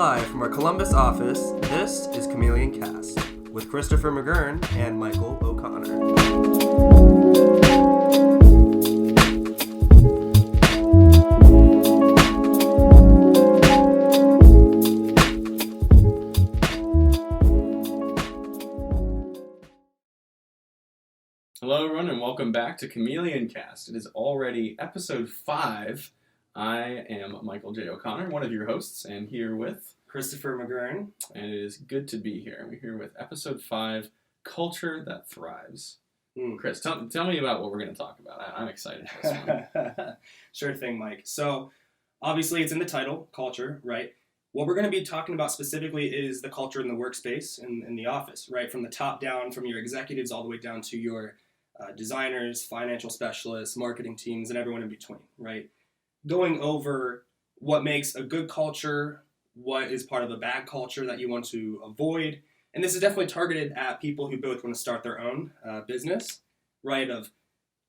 Live from our Columbus office, this is Chameleon Cast with Christopher McGurn and Michael O'Connor. Hello everyone and welcome back to Chameleon Cast. It is already episode 5. I am Michael J. O'Connor, one of your hosts, and here with Christopher McGurn. And it is good to be here. We're here with episode 5, Culture That Thrives. Chris, tell me about what we're going to talk about. I'm excited for this one. Sure thing, Mike. So, obviously it's in the title, culture, right? What we're going to be talking about specifically is the culture in the workspace and in the office, right? From the top down, from your executives all the way down to your designers, financial specialists, marketing teams, and everyone in between, right? Going over what makes a good culture, what is part of a bad culture that you want to avoid. And this is definitely targeted at people who both want to start their own business, right? Of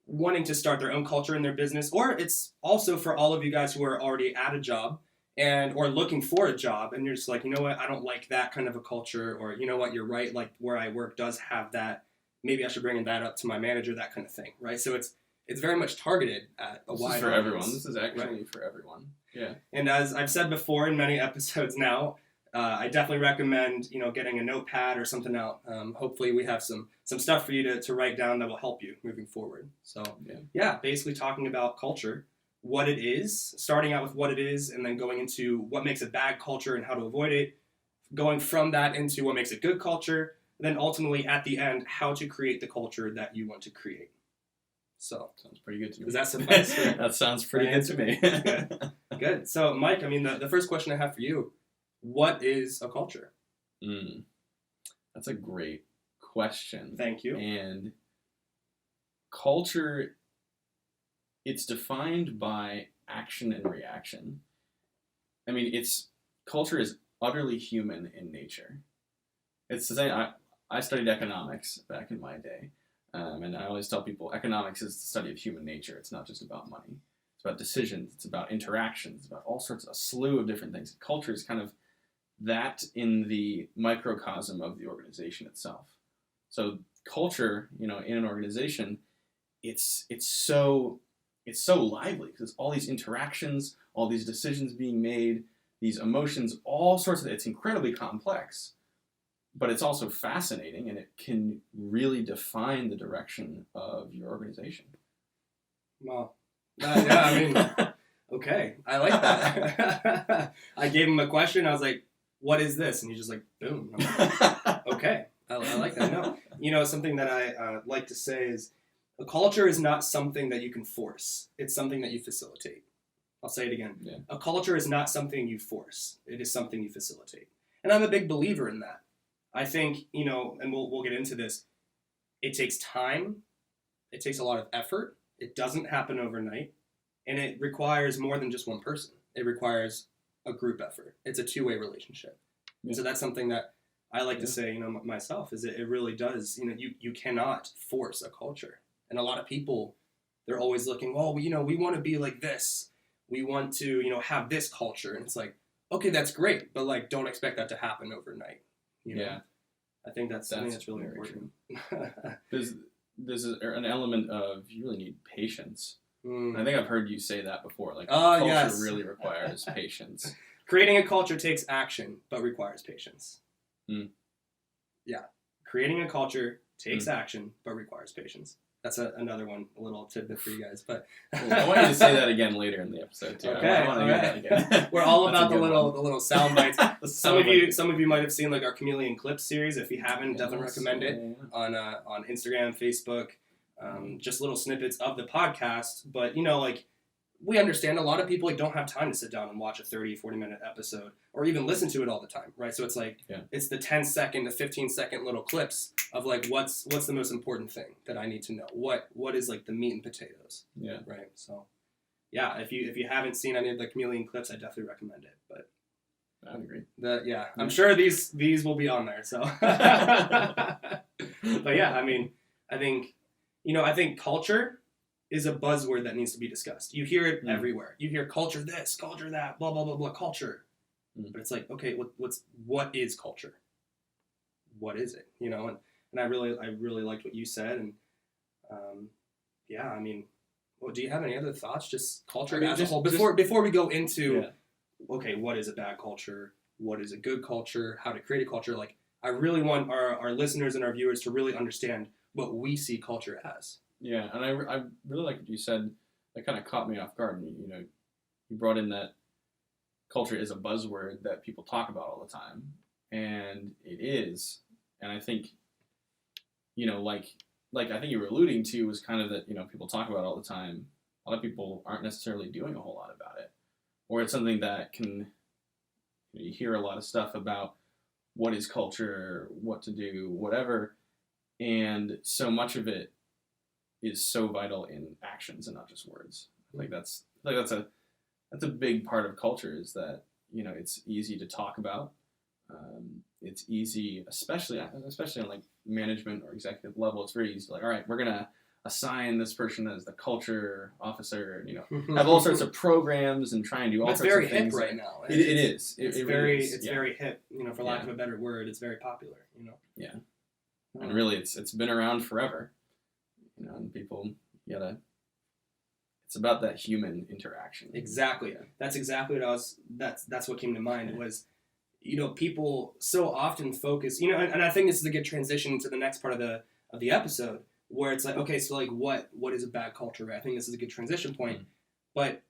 wanting to start their own culture in their business, or it's also for all of you guys who are already at a job and or looking for a job, and you're just like, you know what, I don't like that kind of a culture, or you know what, you're right, like where I work does have that. Maybe I should bring that up to my manager, that kind of thing, right? So it's very much targeted at a wide audience. This is for everyone. This is actually for everyone. Yeah. And as I've said before in many episodes now, I definitely recommend, getting a notepad or something out. Hopefully we have some stuff for you to write down that will help you moving forward. So yeah, basically talking about culture, what it is, starting out with what it is, and then going into what makes a bad culture and how to avoid it, going from that into what makes a good culture, and then ultimately at the end, how to create the culture that you want to create. So sounds pretty good to me. Does that suffice? That sounds pretty good to me. Good. So Mike, the first question I have for you, what is a culture? That's a great question. Thank you. And culture, it's defined by action and reaction. Culture is utterly human in nature. It's the same. I studied economics back in my day, and I always tell people economics is the study of human nature. It's not just about money. It's about decisions. It's about interactions. It's about all sorts, a slew of different things. Culture is kind of that in the microcosm of the organization itself. So culture, in an organization, it's so lively because all these interactions, all these decisions being made, these emotions, all sorts of. It's incredibly complex. But it's also fascinating, and it can really define the direction of your organization. Well, okay, I like that. I gave him a question. I was like, "What is this?" And he's just like, "Boom." I'm like, okay, I like that. No, something that I like to say is, a culture is not something that you can force. It's something that you facilitate. I'll say it again. Yeah. A culture is not something you force. It is something you facilitate. And I'm a big believer in that. I think, and we'll get into this, it takes time, it takes a lot of effort, it doesn't happen overnight, and it requires more than just one person. It requires a group effort. It's a two-way relationship. Yeah. And so that's something that I like to say, myself, is it really does, you cannot force a culture. And a lot of people, they're always looking, we want to be like this. We want to, have this culture. And it's like, okay, that's great, but don't expect that to happen overnight. Yeah, I think that's really important. There's an element of you really need patience. I think I've heard you say that before. Culture really requires patience. Creating a culture takes action, but requires patience. Yeah, creating a culture takes action, but requires patience. That's another one, a little tidbit for you guys. But I want you to say that again later in the episode too. Okay, I want to hear that again. We're all about the little sound bites. Some of you might have seen our Chameleon Clips series. If you haven't, definitely recommend it on Instagram, Facebook. Just little snippets of the podcast. But we understand a lot of people don't have time to sit down and watch a 30, 40-minute episode or even listen to it all the time, right? So it's it's the 10-second to 15-second little clips of what's the most important thing that I need to know? What is the meat and potatoes? Yeah. Right. So yeah, if you haven't seen any of the Chameleon Clips, I definitely recommend it. But I would agree. I'm sure these will be on there. So but yeah, I think culture is a buzzword that needs to be discussed. You hear it everywhere. You hear culture this, culture that, blah, blah, blah, blah, culture. But it's like, okay, what is culture? What is it? You know, and I really liked what you said, and yeah, I mean, well, do you have any other thoughts? Just culture as a whole before we go into okay, what is a bad culture? What is a good culture? How to create a culture? Like, I really want our listeners and our viewers to really understand what we see culture as. Yeah, and I really like what you said. That kind of caught me off guard. You know, you brought in that culture is a buzzword that people talk about all the time, and it is. And I think, you know, like I think you were alluding to was kind of that, you know, people talk about it all the time. A lot of people aren't necessarily doing a whole lot about it, or it's something that can. You hear a lot of stuff about what is culture, what to do, whatever, and so much of it is so vital in actions and not just words. That's a big part of culture, is that, you know, it's easy to talk about. It's easy, especially on like management or executive level. It's very easy to, like, all right, we're gonna assign this person as the culture officer, and, you know, have all sorts of programs and try and do all sorts of things. It's very hip right now. It is. It's very hip. You know, for lack of a better word, it's very popular. You know. Yeah. And really, it's been around forever. You know, and people, it's about that human interaction. Exactly. Yeah. That's exactly what that's what came to mind. Was, you know, people so often focus, you know, and I think this is a good transition to the next part of the episode, where it's like, okay, so like what is a bad culture, right? I think this is a good transition point. But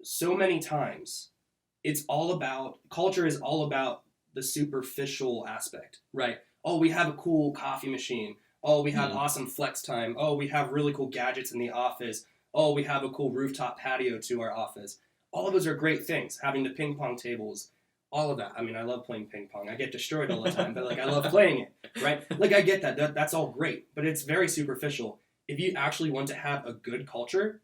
so many times culture is all about the superficial aspect, right? Oh, we have a cool coffee machine. Oh, we have awesome flex time. Oh, we have really cool gadgets in the office. Oh, we have a cool rooftop patio to our office. All of those are great things. Having the ping pong tables, all of that. I mean, I love playing ping pong. I get destroyed all the time, but like, I love playing it, right? Like, I get that. That's all great, but it's very superficial. If you actually want to have a good culture,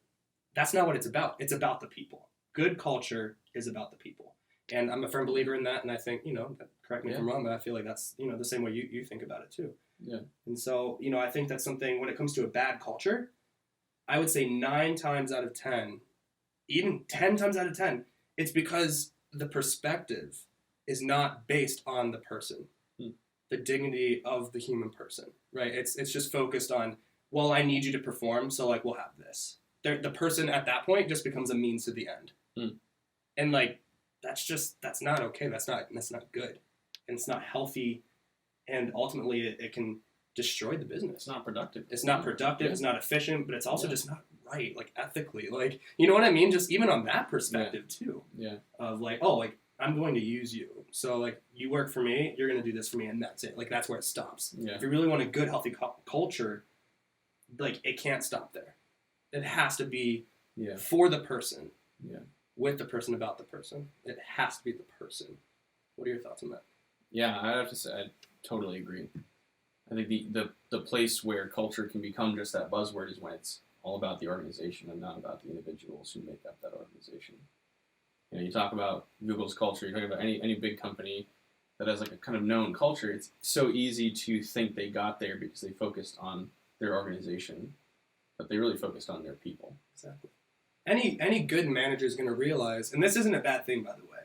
that's not what it's about. It's about the people. Good culture is about the people. And I'm a firm believer in that, and I think, you know, correct me if I'm wrong, but I feel like that's, you know, the same way you think about it too. Yeah. And so, you know, I think that's something, when it comes to a bad culture, I would say 9 times out of 10, even 10 times out of 10, it's because the perspective is not based on the person, the dignity of the human person, right? It's just focused on, well, I need you to perform, so like, we'll have this. The person at that point just becomes a means to the end. And like, that's not okay. That's not good. And it's not healthy. And ultimately it can destroy the business. It's not productive. It's not productive. Yeah. It's not efficient, but it's also just not right, like ethically. Like, you know what I mean? Just even on that perspective too. Yeah. Of like, oh, like, I'm going to use you. So like, you work for me, you're going to do this for me, and that's it. Like, that's where it stops. Yeah. If you really want a good, healthy culture, like, it can't stop there. It has to be for the person. Yeah. With the person, about the person. It has to be the person. What are your thoughts on that? Yeah, I have to say, I totally agree. I think the place where culture can become just that buzzword is when it's all about the organization and not about the individuals who make up that organization. You know, you talk about Google's culture, you talk about any big company that has like a kind of known culture. It's so easy to think they got there because they focused on their organization, but they really focused on their people. Exactly. Any good manager is going to realize, and this isn't a bad thing, by the way,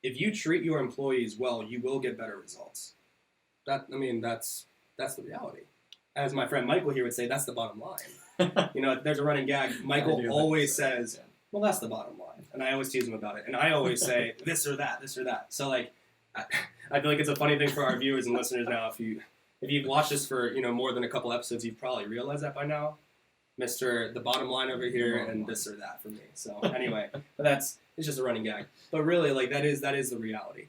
if you treat your employees well, you will get better results. That's the reality. As my friend Michael here would say, that's the bottom line. You know, there's a running gag. Michael always says, well, that's the bottom line. And I always tease him about it. And I always say, this or that, this or that. So, like, I feel like it's a funny thing for our viewers and listeners now. If you've watched this for, you know, more than a couple episodes, you've probably realized that by now. Mr. The bottom line over here and this or that for me. So, anyway, but it's just a running gag. But really, like, that is the reality.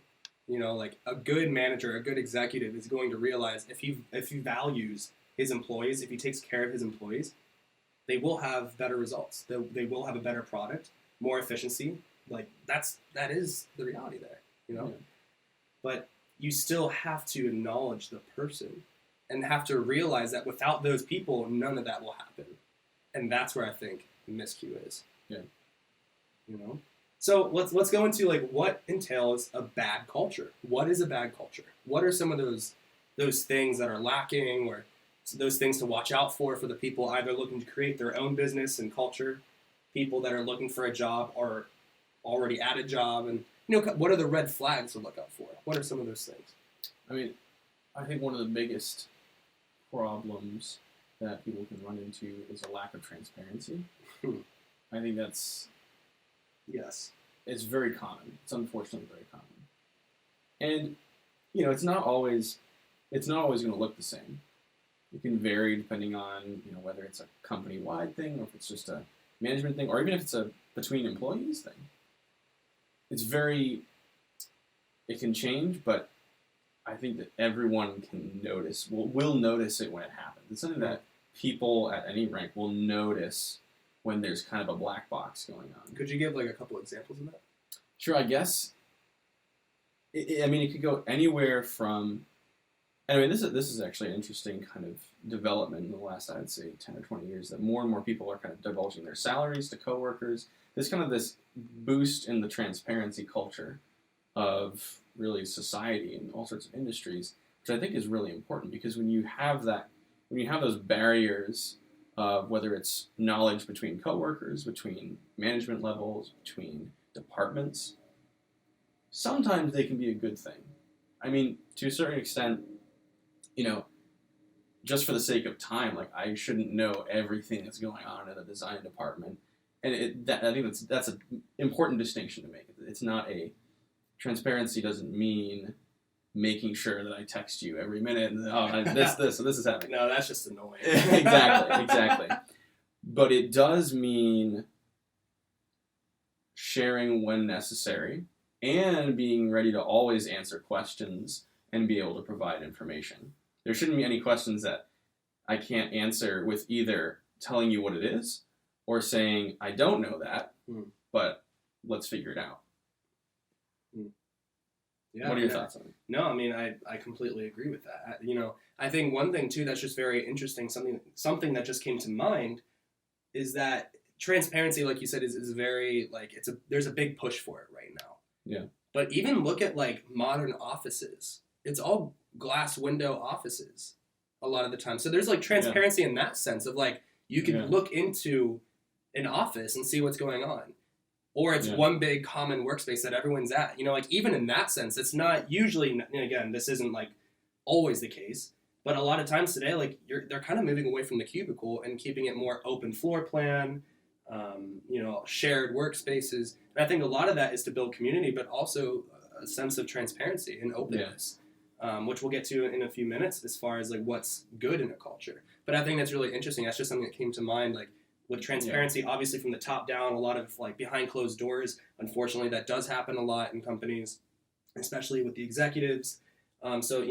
You know, like, a good manager, a good executive is going to realize if he values his employees, if he takes care of his employees, they will have better results. They will have a better product, more efficiency. Like, that is the reality there, you know? Yeah. But you still have to acknowledge the person and have to realize that without those people, none of that will happen. And that's where I think miscue is. Yeah. You know? So let's go into like what entails a bad culture. What is a bad culture? What are some of those things that are lacking, or those things to watch out for the people either looking to create their own business and culture, people that are looking for a job or already at a job, and what are the red flags to look out for? What are some of those things? I mean, I think one of the biggest problems that people can run into is a lack of transparency. I think that's Yes. it's very common. It's unfortunately very common. And it's not always going to look the same. It can vary depending on whether it's a company-wide thing or if it's just a management thing or even if it's a between employees thing. It can change, but I think that everyone can notice, will notice it when it happens. It's something that people at any rank will notice when there's kind of a black box going on. Could you give like a couple examples of that? Sure, I guess. It could go anywhere from. Anyway, this is actually an interesting kind of development in the last, I'd say, 10 or 20 years, that more and more people are kind of divulging their salaries to coworkers. There's kind of this boost in the transparency culture of really society and all sorts of industries, which I think is really important because when you have those barriers of whether it's knowledge between coworkers, between management levels, between departments, sometimes they can be a good thing. I mean, to a certain extent, just for the sake of time, like I shouldn't know everything that's going on in the design department, and I think that's an important distinction to make. It's not transparency doesn't mean making sure that I text you every minute and this is happening. No, that's just annoying. Exactly. But it does mean sharing when necessary and being ready to always answer questions and be able to provide information. There shouldn't be any questions that I can't answer with either telling you what it is or saying, I don't know that, but let's figure it out. Yeah, what are your thoughts on it? No, I mean, I completely agree with that. I think one thing, too, that's just very interesting, something that just came to mind, is that transparency, like you said, is very, there's a big push for it right now. Yeah. But even look at, modern offices. It's all glass window offices a lot of the time. So there's, transparency in that sense of, you can look into an office and see what's going on. Or it's one big common workspace that everyone's at. Even in that sense, it's not usually, and again, this isn't, always the case, but a lot of times today, they're kind of moving away from the cubicle and keeping it more open floor plan, shared workspaces. And I think a lot of that is to build community, but also a sense of transparency and openness, which we'll get to in a few minutes as far as, what's good in a culture. But I think that's really interesting. That's just something that came to mind, with transparency, obviously from the top down, a lot of behind closed doors. Unfortunately, that does happen a lot in companies, especially with the executives. So,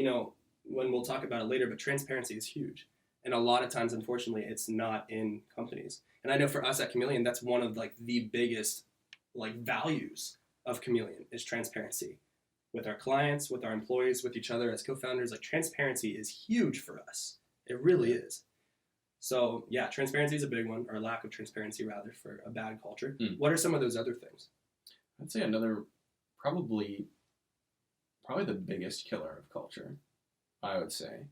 when we'll talk about it later, but transparency is huge. And a lot of times, unfortunately, it's not in companies. And I know for us at Chameleon, that's one of the biggest values of Chameleon is transparency. With our clients, with our employees, with each other as co-founders, transparency is huge for us. It really is. So, yeah, transparency is a big one, or lack of transparency, rather, for a bad culture. What are some of those other things? I'd say another, probably the biggest killer of culture, I would say,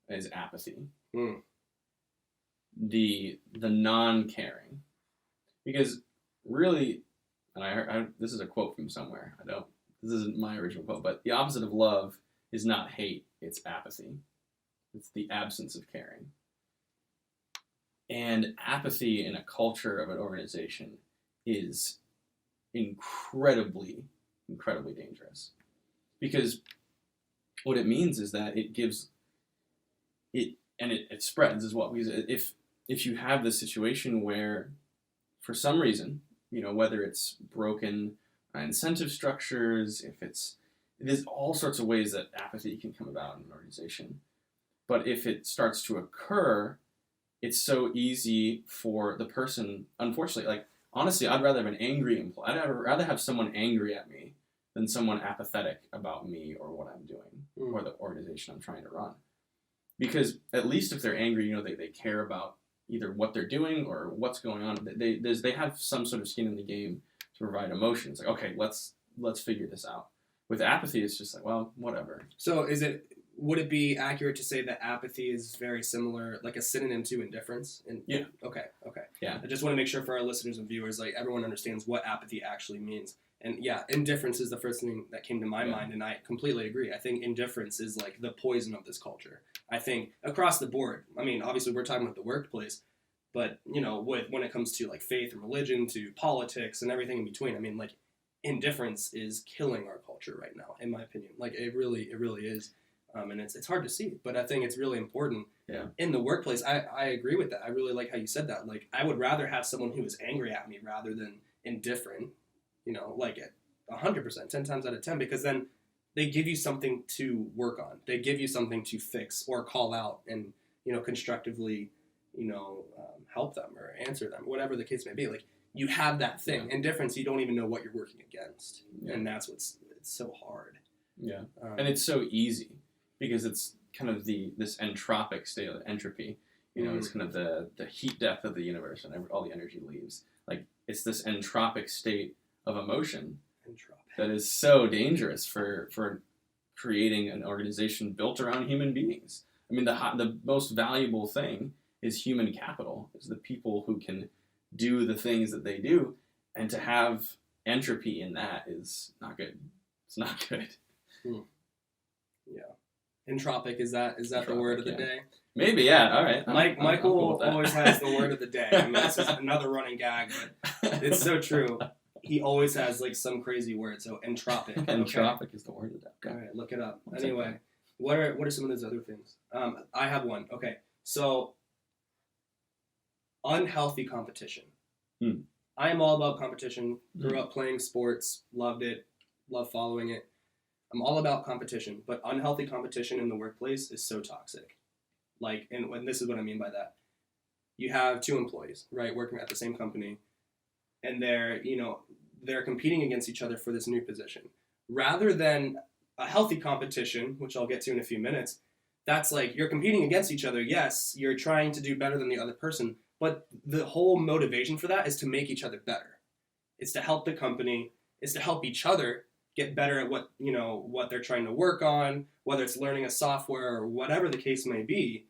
is apathy. The non-caring. Because really, and this is a quote from somewhere, this isn't my original quote, but the opposite of love is not hate, it's apathy. It's the absence of caring. And apathy in a culture of an organization is incredibly, incredibly dangerous. Because what it means is that it gives it, and it spreads as well. Because if you have this situation where, for some reason, whether it's broken incentive structures, there's all sorts of ways that apathy can come about in an organization. But if it starts to occur, it's so easy for the person, unfortunately, honestly, I'd rather have an angry employee. I'd rather have someone angry at me than someone apathetic about me or what I'm doing or the organization I'm trying to run. Because at least if they're angry, they care about either what they're doing or what's going on. They have some sort of skin in the game to provide emotion. It's okay, let's figure this out. With apathy, it's just well, whatever. So would it be accurate to say that apathy is very similar, a synonym to indifference? Yeah. Okay. Yeah. I just want to make sure for our listeners and viewers, everyone understands what apathy actually means. And yeah, indifference is the first thing that came to my mind, and I completely agree. I think indifference is like the poison of this culture. I think across the board. I mean, obviously we're talking about the workplace, but when it comes to like faith and religion, to politics and everything in between, I mean, like indifference is killing our culture right now, in my opinion. Like it really is. And it's hard to see, but I think it's really important. Yeah. In the workplace, I agree with that. I really like how you said that. Like, I would rather have someone who is angry at me rather than indifferent, like it 100%, 10 times out of 10, because then they give you something to work on. They give you something to fix or call out and, constructively, help them or answer them, whatever the case may be. Like, you have that thing. Yeah. Indifference, you don't even know what you're working against. Yeah. And that's it's so hard. Yeah. And it's so easy. Because it's kind of this entropic state of entropy, it's kind of the heat death of the universe and all the energy leaves. Like, it's this entropic state of emotion that is so dangerous for creating an organization built around human beings. I mean, the most valuable thing is human capital, is the people who can do the things that they do, and to have entropy in that is not good. It's not good. Yeah. Entropic, is that Entropic, the word of the day? Maybe, yeah. All right. Michael always has the word of the day. I mean, this is another running gag, but it's so true. He always has like some crazy word. So entropic. Entropic is the word of the day. Okay. All right, look it up. Anyway, what are some of those other things? I have one. Okay, so unhealthy competition. I am all about competition. Grew up playing sports, loved it, love following it. I'm all about competition, but unhealthy competition in the workplace is so toxic. Like, and this is what I mean by that. You have two employees, right, working at the same company, and they're competing against each other for this new position. Rather than a healthy competition, which I'll get to in a few minutes, that's like you're competing against each other. Yes, you're trying to do better than the other person, but the whole motivation for that is to make each other better. It's to help the company. It's to help each other get better at what they're trying to work on, whether it's learning a software or whatever the case may be.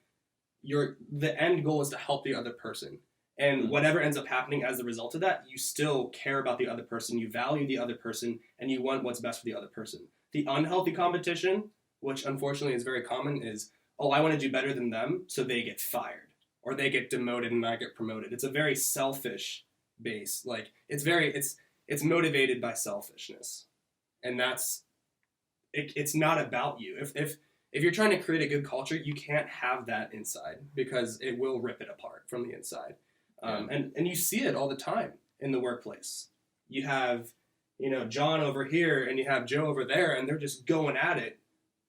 The end goal is to help the other person. And whatever ends up happening as a result of that, you still care about the other person, you value the other person, and you want what's best for the other person. The unhealthy competition, which unfortunately is very common, is, I want to do better than them, so they get fired. Or they get demoted and I get promoted. It's a very selfish base. Like, it's motivated by selfishness. And it's not about you. If you're trying to create a good culture, you can't have that inside because it will rip it apart from the inside. And you see it all the time in the workplace. You have, John over here and you have Joe over there, and they're just going at it.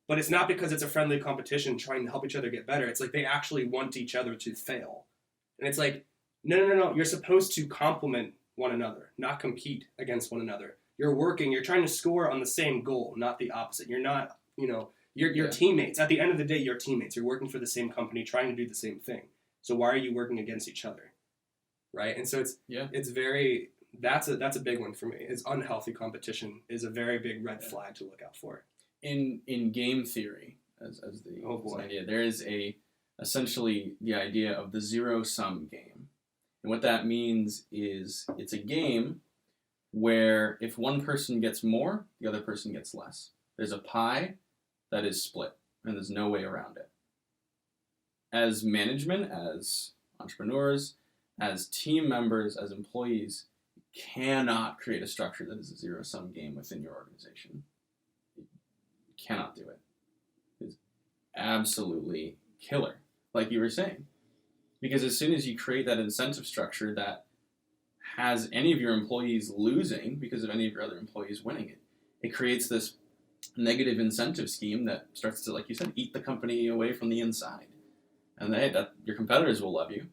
But it's not because it's a friendly competition trying to help each other get better. It's like they actually want each other to fail. And it's like, no. You're supposed to complement one another, not compete against one another. You're trying to score on the same goal, not the opposite. You're not, you're teammates. At the end of the day, you're teammates. You're working for the same company, trying to do the same thing. So why are you working against each other? Right? And so it's very, that's a big one for me. Is unhealthy competition is a very big red flag to look out for. In game theory, as the idea, there is essentially the idea of the zero-sum game. And what that means is it's a game where if one person gets more, the other person gets less. There's a pie that is split, and there's no way around it. As management, as entrepreneurs, as team members, as employees, you cannot create a structure that is a zero-sum game within your organization. You cannot do it. It's absolutely killer, like you were saying. Because as soon as you create that incentive structure that has any of your employees losing because of any of your other employees winning it creates this negative incentive scheme that starts to, like you said, eat the company away from the inside. And your competitors will love you.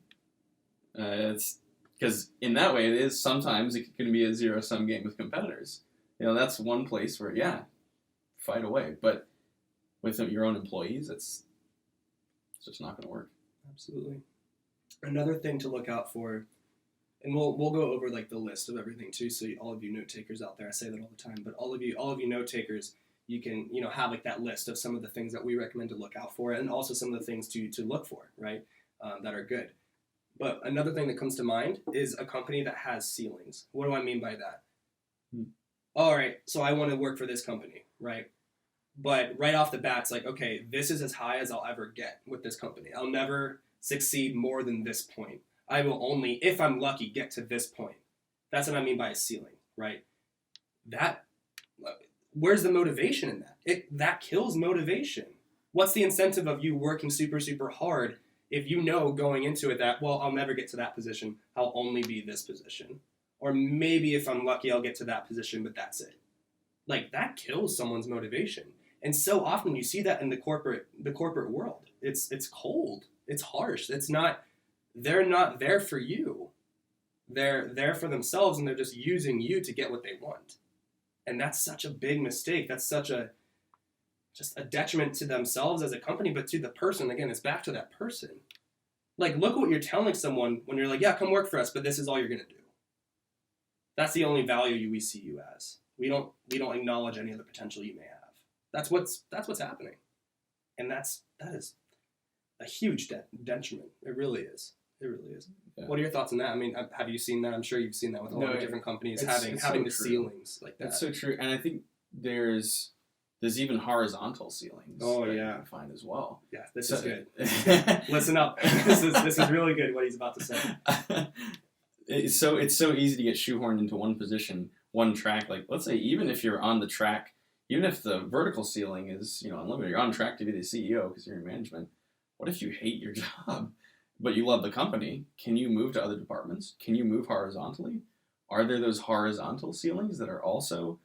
It's because in that way, sometimes it can be a zero-sum game with competitors. That's one place where, fight away. But with your own employees, it's just not going to work. Absolutely. Another thing to look out for, and we'll go over like the list of everything too, so all of you note takers out there, I say that all the time, but all of you note takers, you can have like that list of some of the things that we recommend to look out for, and also some of the things to look for, right, that are good. But another thing that comes to mind is a company that has ceilings. What do I mean by that? all right, so I want to work for this company, right? But right off the bat, it's like, okay, this is as high as I'll ever get with this company. I'll never succeed more than this point. I will only, if I'm lucky, get to this point. That's what I mean by a ceiling, right? That, where's the motivation in that? That kills motivation. What's the incentive of you working super, super hard if you know going into it that, well, I'll never get to that position. I'll only be this position. Or maybe if I'm lucky, I'll get to that position, but that's it. Like, that kills someone's motivation. And so often you see that in the corporate world. It's cold. It's harsh. They're not there for you. They're there for themselves, and they're just using you to get what they want. And that's such a big mistake. That's just a detriment to themselves as a company, but to the person. Again, it's back to that person. Like, look what you're telling someone when you're like, yeah, come work for us, but this is all you're going to do. That's the only value we see you as. We don't acknowledge any of the potential you may have. That's what's happening. And that is a huge detriment. It really is. It really is. Yeah. What are your thoughts on that? I mean, have you seen that? I'm sure you've seen that with a lot of different companies having the ceilings like that. It's so true. And I think there's even horizontal ceilings. Oh, that yeah. you can find as well. Yeah, this is good. Listen up. This is really good what he's about to say. It's so easy to get shoehorned into one position, one track. Like, let's say even if you're on the track, even if the vertical ceiling is, unlimited, you're on track to be the CEO because you're in management. What if you hate your job, but you love the company? Can you move to other departments? Can you move horizontally? Are there those horizontal ceilings that are also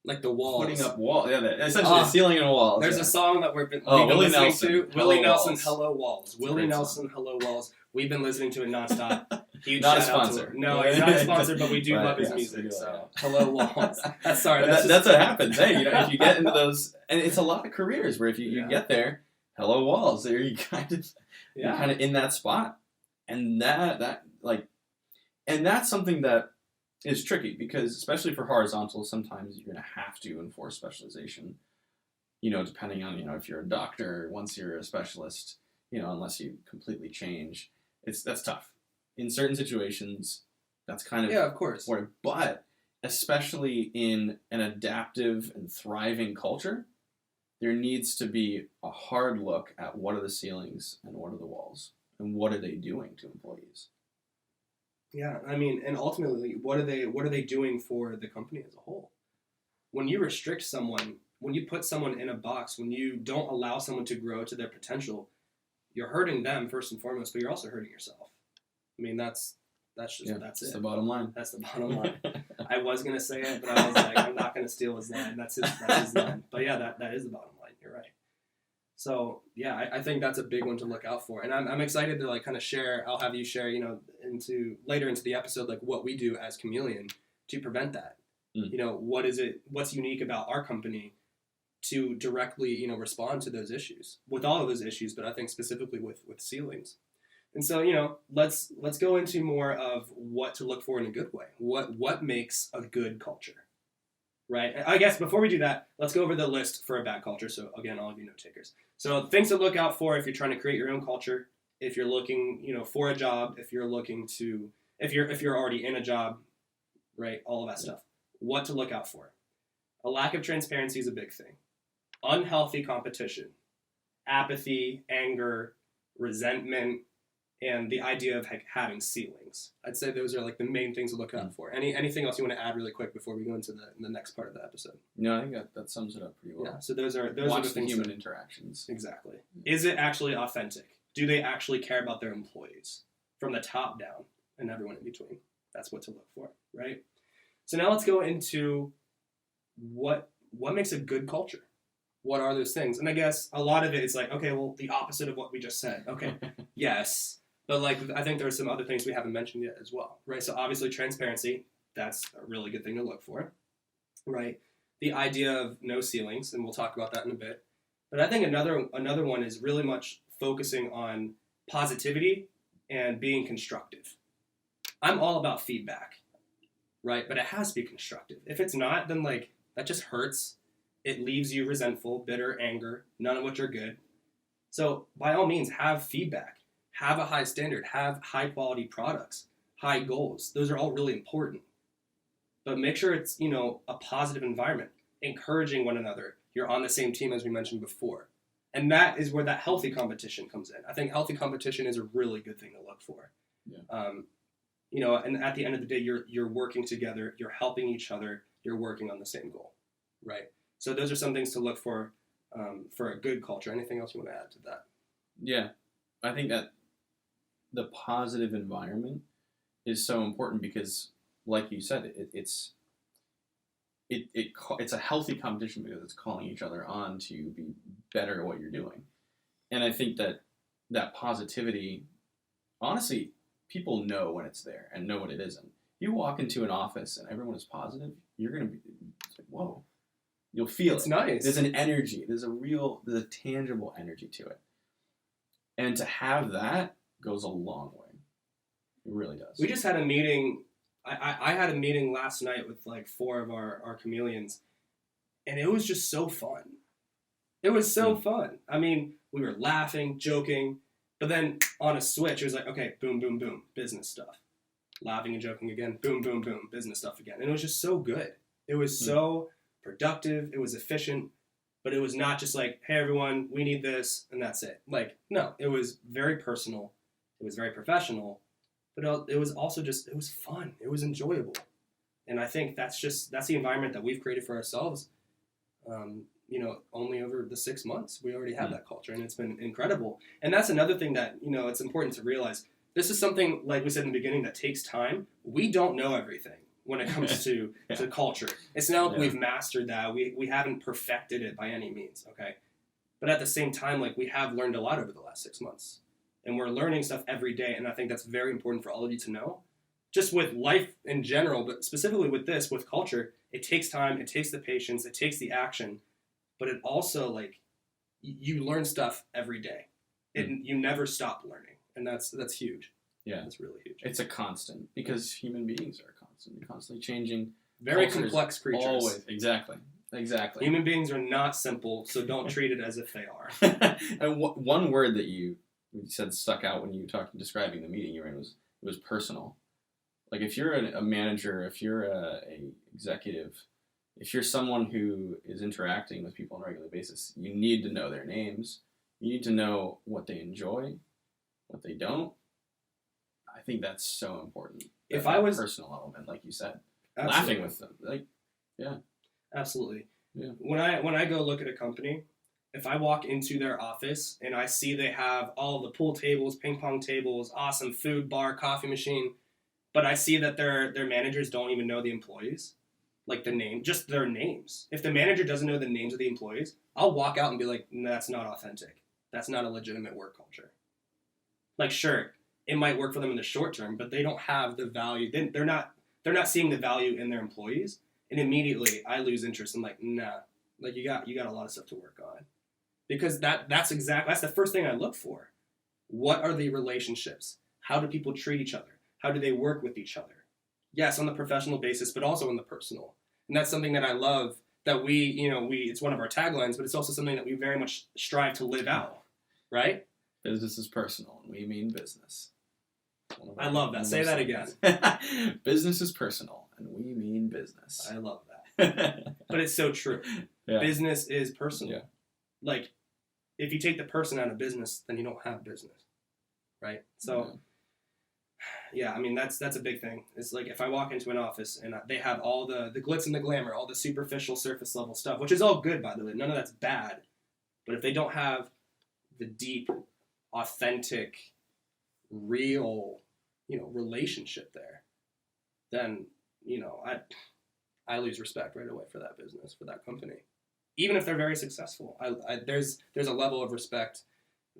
like the walls? Putting up walls. Yeah, essentially a ceiling and walls. There's a song that we've been Willie listening Nelson, to. Hello Willie Nelson, Walls. Hello Walls. Willie Nelson, Hello Walls. We've been listening to it nonstop. Huge Not a shout out to sponsor. him. No, he's not a sponsor, but we do love his music. do, So, yeah. Hello Walls. That's what happens. Hey, if you get into those, and it's a lot of careers where if you get there, hello walls, there you you're kind of in that spot, and and that's something that is tricky because especially for horizontal, sometimes you're going to have to enforce specialization. Depending on if you're a doctor, once you're a specialist, unless you completely change, that's tough. In certain situations, that's kind of of course. But especially in an adaptive and thriving culture, there needs to be a hard look at what are the ceilings and what are the walls and what are they doing to employees. Yeah, I mean, and ultimately, what are they doing for the company as a whole? When you restrict someone, when you put someone in a box, when you don't allow someone to grow to their potential, you're hurting them first and foremost, but you're also hurting yourself. I mean, that's it. That's the bottom line. That's the bottom line. I was gonna say it, but I was like, I'm not gonna steal his line. That's his line. But yeah, that is the bottom line. You're right. So yeah, I think that's a big one to look out for, and I'm excited to kind of share. I'll have you share, later into the episode, like what we do as Chameleon to prevent that. What's unique about our company to directly, respond to those issues, with all of those issues, but I think specifically with ceilings. And so, let's go into more of what to look for in a good way. What makes a good culture, right? I guess before we do that, let's go over the list for a bad culture. So again, all of you note takers. So things to look out for if you're trying to create your own culture, if you're looking, for a job, if you're already in a job, right? All of that stuff. What to look out for. A lack of transparency is a big thing. Unhealthy competition, apathy, anger, resentment, and the idea of having ceilings. I'd say those are the main things to look out for. Anything else you want to add really quick before we go into the next part of the episode? No, I think that sums it up pretty well. Yeah, so those are the things. Human interactions. Exactly. Is it actually authentic? Do they actually care about their employees from the top down and everyone in between? That's what to look for, right? So now let's go into what makes a good culture. What are those things? And I guess a lot of it is okay, well, the opposite of what we just said. Okay, yes. But I think there are some other things we haven't mentioned yet as well, right? So obviously transparency, that's a really good thing to look for, right? The idea of no ceilings, and we'll talk about that in a bit. But I think another one is really much focusing on positivity and being constructive. I'm all about feedback, right? But it has to be constructive. If it's not, then that just hurts. It leaves you resentful, bitter, anger, none of which are good. So by all means, have feedback. Have a high standard. Have high quality products, high goals. Those are all really important. but make sure it's, you know, a positive environment, encouraging one another. You're on the same team as we mentioned before. And that is where that healthy competition comes in. I think healthy competition is a really good thing to look for. Yeah. You know, and at the end of the day, you're working together, you're helping each other, you're working on the same goal, right? So those are some things to look for a good culture. Anything else you want to add to that? Yeah, I think that the positive environment is so important because, like you said, it's a healthy competition because it's calling each other on to be better at what you're doing. And I think that positivity, honestly, people know when it's there and know when it isn't. You walk into an office and everyone is positive, you're going to be like, whoa. You'll feel it's it. Nice. There's an energy. There's a tangible energy to it. And to have that goes a long way. It really does. We just had a meeting. I had a meeting last night with like 4 of our chameleons, and it was just so fun. It was so fun. I mean, we were laughing, joking, but then on a switch, it was like, okay, boom, boom, boom, business stuff. Laughing and joking again, boom, boom, boom, business stuff again. And it was just so good. It was so productive. It was efficient, but it was not just like, hey, everyone, we need this, and that's it. Like, no, it was very personal. It was very professional, but it was also just, it was fun. It was enjoyable. And I think that's the environment that we've created for ourselves. You know, only over the 6 months, we already have that culture, and it's been incredible. And that's another thing that, you know, it's important to realize. This is something, like we said in the beginning, that takes time. We don't know everything when it comes to culture. It's not like we've mastered that. We haven't perfected it by any means, okay? But at the same time, like, we have learned a lot over the last 6 months. And we're learning stuff every day, and I think that's very important for all of you to know. Just with life in general, but specifically with this, with culture, it takes time, it takes the patience, it takes the action, but it also, like, you learn stuff every day. You never stop learning, and that's huge. Yeah. That's really huge. It's a constant, because human beings are constantly changing. Very complex creatures. Always. Exactly. Human beings are not simple, so don't treat it as if they are. And one word that you said stuck out when you were describing the meeting you were in was personal. Like, if you're a manager, if you're a executive, if you're someone who is interacting with people on a regular basis, you need to know their names. You need to know what they enjoy, what they don't. I think that's so important. If I was personal element, like you said, absolutely. Laughing with them, like, yeah, absolutely. Yeah. When I go look at a company, if I walk into their office and I see they have all the pool tables, ping pong tables, awesome food bar, coffee machine, but I see that their managers don't even know the employees, like the name, just their names. If the manager doesn't know the names of the employees, I'll walk out and be like, no, that's not authentic. That's not a legitimate work culture. Like, sure, it might work for them in the short term, but they don't have the value. They're not seeing the value in their employees, and immediately I lose interest. I'm like, nah, like you got a lot of stuff to work on, because that's the first thing I look for. What are the relationships? How do people treat each other? How do they work with each other? Yes, on the professional basis, but also on the personal. And that's something that I love, that it's one of our taglines, but it's also something that we very much strive to live out, right? Business is personal, and we mean business. I love that. Say that again. Business is personal, and we mean business. I love that. But it's so true. Yeah. Business is personal. Yeah. Like, if you take the person out of business, then you don't have business, right? So, yeah, I mean, that's a big thing. It's like, if I walk into an office and they have all the glitz and the glamour, all the superficial surface level stuff, which is all good, by the way. None of that's bad. But if they don't have the deep, authentic, real, relationship there, then, I lose respect right away for that business, for that company. Even if they're very successful, there's a level of respect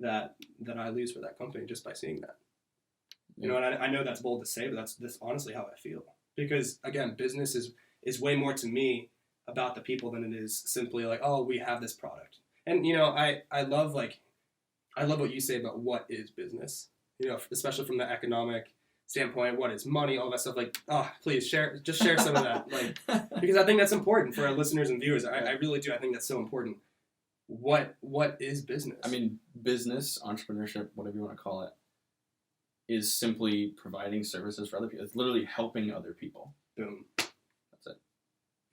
that I lose for that company just by seeing that. And I know that's bold to say, but that's honestly how I feel. Because, again, business is way more to me about the people than it is simply like, oh, we have this product. And, I love what you say about what is business, especially from the economic standpoint, what is money, all that stuff. Like, oh, please share some of that. Like, because I think that's important for our listeners and viewers. I really do. I think that's so important. What is business? I mean, business, entrepreneurship, whatever you want to call it, is simply providing services for other people. It's literally helping other people. Boom.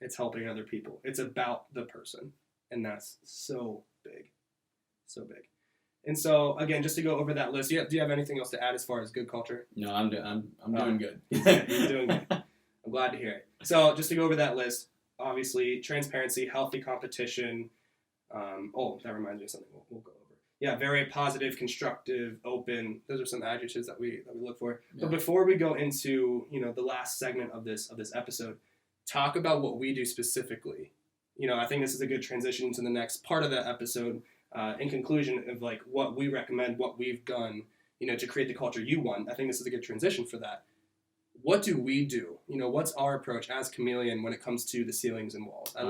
It's helping other people. It's about the person. And that's so big. So big. And so, again, just to go over that list, do you have anything else to add as far as good culture? No, I'm doing good. You're doing good. I'm glad to hear it. So, just to go over that list, obviously, transparency, healthy competition. That reminds me of something we'll go over. Yeah, very positive, constructive, open. Those are some adjectives that we look for. Yeah. But before we go into the last segment of this episode, talk about what we do specifically. I think this is a good transition to the next part of the episode. In conclusion of like what we recommend, what we've done, to create the culture you want. I think this is a good transition for that. What do we do? What's our approach as Chameleon when it comes to the ceilings and walls? I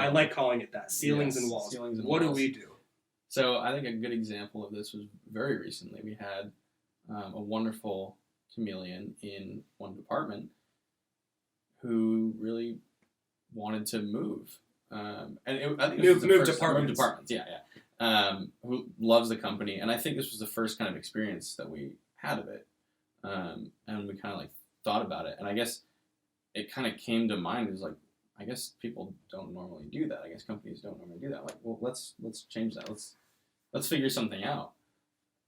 like calling it that, ceilings and walls. What do we do? So I think a good example of this was very recently. We had a wonderful chameleon in one department who really wanted to move. I think move departments. Yeah. Who loves the company, and I think this was the first kind of experience that we had of it, and we kind of like thought about it, and I guess it kind of came to mind as like, I guess people don't normally do that. I guess companies don't normally do that. Like, well, let's change that. Let's figure something out,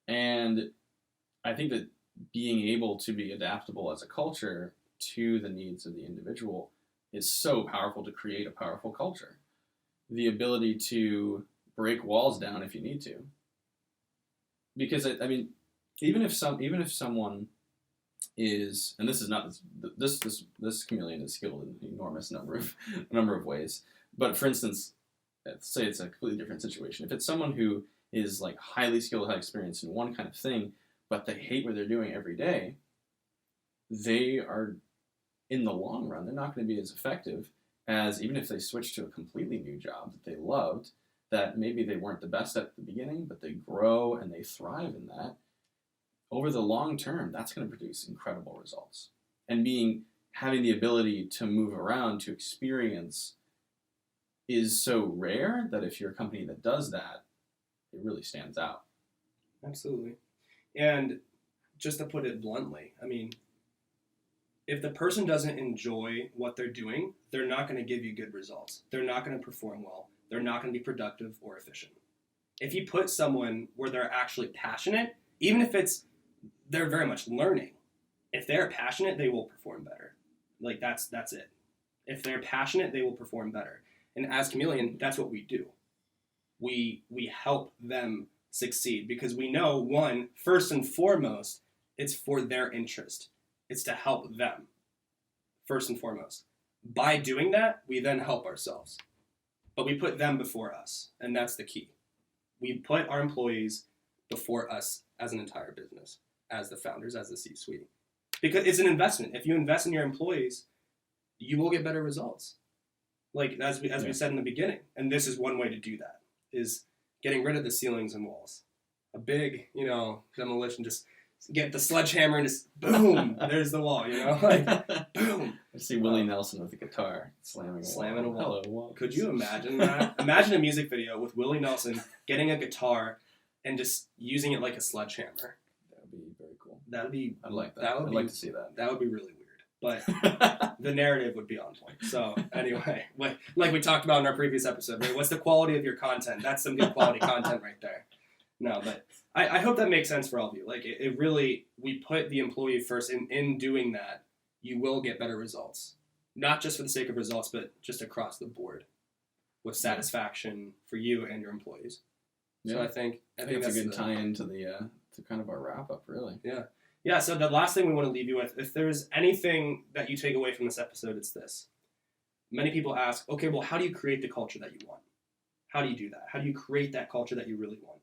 and I think that being able to be adaptable as a culture to the needs of the individual is so powerful to create a powerful culture. The ability to break walls down if you need to, because I mean, even if someone is, and this is not this chameleon is skilled in an enormous number of ways, but for instance, let's say it's a completely different situation. If it's someone who is like highly skilled, high experienced in one kind of thing, but they hate what they're doing every day, they are, in the long run, they're not going to be as effective as even if they switch to a completely new job that they loved, that maybe they weren't the best at the beginning, but they grow and they thrive in that. Over the long term, that's going to produce incredible results. And having the ability to move around, to experience, is so rare that if you're a company that does that, it really stands out. Absolutely. And just to put it bluntly, I mean, if the person doesn't enjoy what they're doing, they're not going to give you good results. They're not going to perform well. They're not going to be productive or efficient. If you put someone where they're actually passionate, even if they're very much learning, if they're passionate, they will perform better. Like that's it. If they're passionate, they will perform better. And as Chameleon, that's what we do. We help them succeed because we know, one, first and foremost, it's for their interest. It's to help them, first and foremost. By doing that, we then help ourselves. But we put them before us, and that's the key. We put our employees before us as an entire business, as the founders, as the C-suite. Because it's an investment. If you invest in your employees, you will get better results. Like, as we said in the beginning, and this is one way to do that, is getting rid of the ceilings and walls. A big, demolition, just get the sledgehammer and just boom, there's the wall, like boom. I see Willie Nelson with a guitar slamming a wall. Hello, wall. Could you imagine that? Imagine a music video with Willie Nelson getting a guitar and just using it like a sledgehammer. That would be very cool. I'd like that. I'd like to see that. That would be really weird. But the narrative would be on point. So anyway, like we talked about in our previous episode, right? What's the quality of your content? That's some good quality content right there. No, but I hope that makes sense for all of you. Like it really, we put the employee first. In doing that, you will get better results. Not just for the sake of results, but just across the board with satisfaction for you and your employees. Yeah. So I think that's a good tie-in to to kind of our wrap-up, really. Yeah. Yeah, so the last thing we want to leave you with, if there's anything that you take away from this episode, it's this. Many people ask, okay, well, how do you create the culture that you want? How do you do that? How do you create that culture that you really want?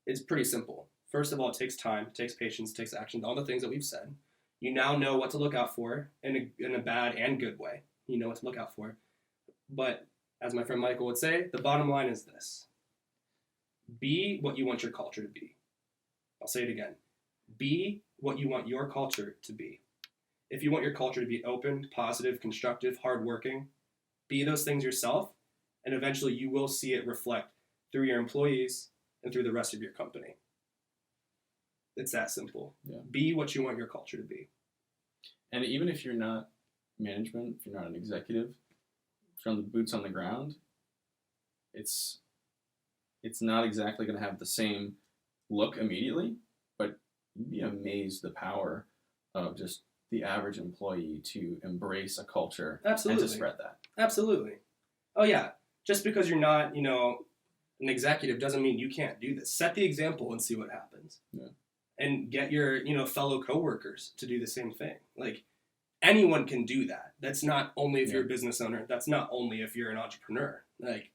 It's pretty simple. First of all, it takes time, it takes patience, it takes action, all the things that we've said. You now know what to look out for in a bad and good way. You know what to look out for. But as my friend Michael would say, the bottom line is this. Be what you want your culture to be. I'll say it again. Be what you want your culture to be. If you want your culture to be open, positive, constructive, hardworking, be those things yourself, and eventually you will see it reflect through your employees and through the rest of your company. It's that simple. Yeah. Be what you want your culture to be. And even if you're not management, if you're not an executive, from the boots on the ground, it's not exactly going to have the same look immediately, but you'd be amazed the power of just the average employee to embrace a culture Absolutely. and to spread that. Absolutely. Oh yeah. Just because you're not, an executive doesn't mean you can't do this. Set the example and see what happens. Yeah. And get your, fellow coworkers to do the same thing. Like, anyone can do that. That's not only if you're a business owner. That's not only if you're an entrepreneur. Like,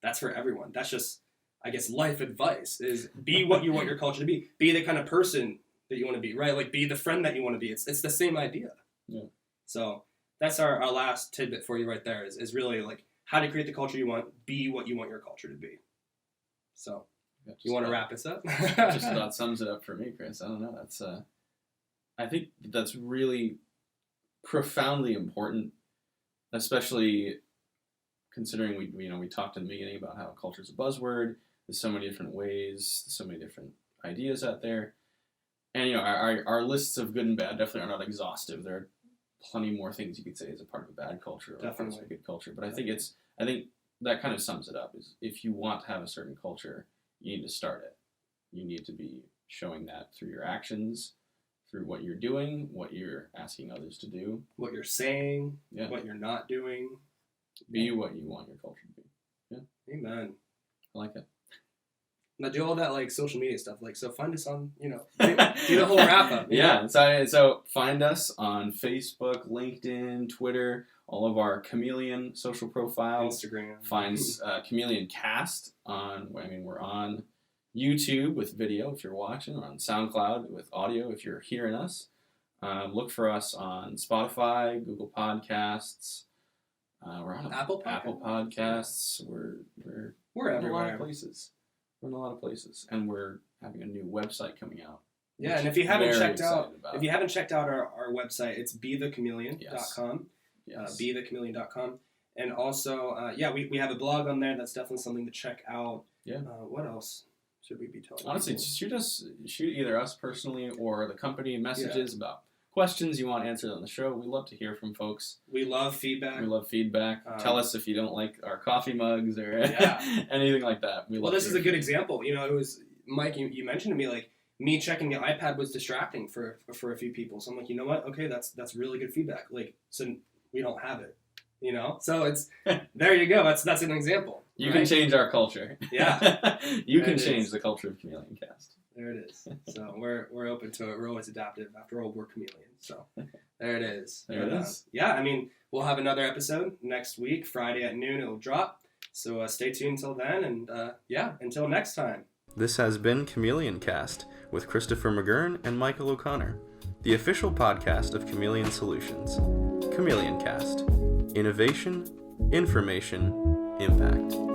that's for everyone. That's just, I guess, life advice is be what you want your culture to be. Be the kind of person that you want to be, right? Like, be the friend that you want to be. It's the same idea. Yeah. So that's our last tidbit for you right there is really like how to create the culture you want, be what you want your culture to be. So you want to wrap this up? Just about sums it up for me, Chris. I don't know. That's I think that's really profoundly important, especially considering we talked in the beginning about how culture is a buzzword. There's so many different ways, so many different ideas out there, and our lists of good and bad definitely are not exhaustive. There are plenty more things you could say as a part of a bad culture or part of a good culture. But I think that kind of sums it up. Is if you want to have a certain culture, you need to start it. You need to be showing that through your actions, through what you're doing, what you're asking others to do, what you're saying, what you're not doing. Be what you want your culture to be. Yeah. Amen. I like it. Now do all that like social media stuff. Like, so find us on, do the whole wrap up. Yeah. So find us on Facebook, LinkedIn, Twitter, all of our Chameleon social profiles. Instagram. Find Chameleon Cast we're on YouTube with video if you're watching, or on SoundCloud with audio if you're hearing us. Look for us on Spotify, Google Podcasts. We're on Apple Podcasts. We're in a lot of places. We're in a lot of places, and we're having a new website coming out. Yeah, and if you haven't checked out our website, it's bethechameleon.com. Yes. Bethechameleon.com. And also, we have a blog on there. That's definitely something to check out. Yeah. What else should we be telling? Honestly, shoot either us personally or the company messages about questions you want answered on the show. We love to hear from folks. We love feedback. Tell us if you don't like our coffee mugs or anything like that. This is a good example. It was Mike. You mentioned to me like me checking the iPad was distracting for a few people. So I'm like, you know what? Okay, that's really good feedback. Like, so we don't have it. So it's there. You go. That's an example. You can change our culture. Yeah, you can change the culture of Chameleon Cast. There it is. So we're open to it. We're always adaptive. After all, we're chameleons. So there it is. There it is. We'll have another episode next week, Friday at noon. It'll drop. So stay tuned till then. And until next time. This has been Chameleon Cast with Christopher McGurn and Michael O'Connor, the official podcast of Chameleon Solutions. Chameleon Cast. Innovation, information, impact.